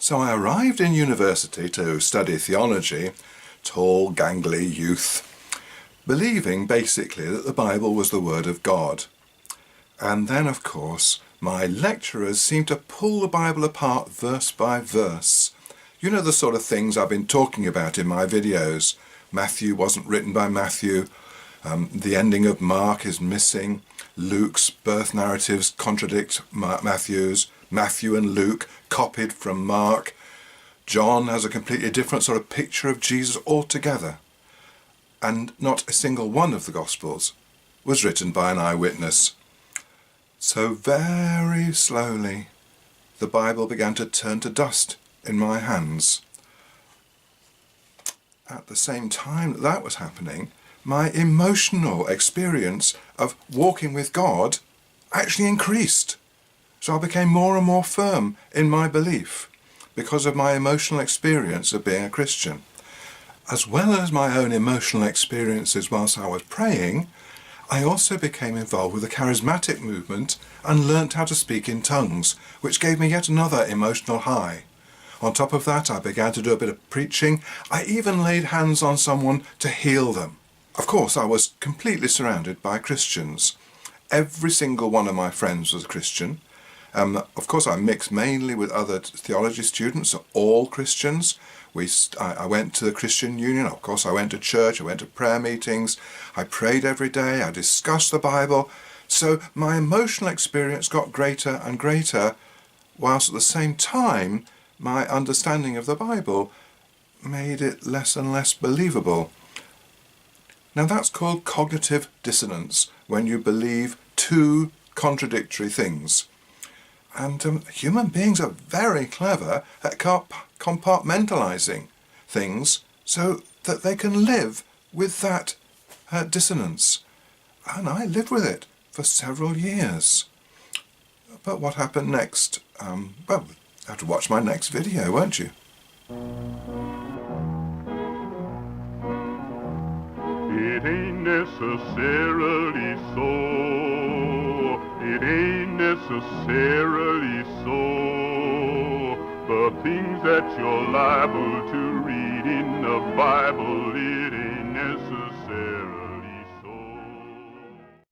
So I arrived in university to study theology, tall, gangly youth, believing basically that the Bible was the Word of God. And then, of course, my lecturers seemed to pull the Bible apart verse by verse. You know, the sort of things I've been talking about in my videos. Matthew wasn't written by Matthew. The ending of Mark is missing. Luke's birth narratives contradict Matthew's. Matthew and Luke copied from Mark. John has a completely different sort of picture of Jesus altogether. And not a single one of the Gospels was written by an eyewitness. So very slowly, the Bible began to turn to dust in my hands. At the same time that was happening, my emotional experience of walking with God actually increased. So I became more and more firm in my belief because of my emotional experience of being a Christian. As well as my own emotional experiences whilst I was praying, I also became involved with the charismatic movement and learnt how to speak in tongues, which gave me yet another emotional high. On top of that, I began to do a bit of preaching. I even laid hands on someone to heal them. Of course, I was completely surrounded by Christians. Every single one of my friends was a Christian. Of course, I mixed mainly with other theology students, all Christians. I went to the Christian Union. Of course, I went to church. I went to prayer meetings. I prayed every day. I discussed the Bible. So my emotional experience got greater and greater, whilst at the same time, my understanding of the Bible made it less and less believable. Now that's called cognitive dissonance, when you believe two contradictory things. And human beings are very clever at compartmentalizing things so that they can live with that dissonance. And I lived with it for several years. But what happened next? Well, you have to watch my next video, won't you? It ain't necessarily so. It ain't necessarily so. The things that you're liable to read in the Bible, it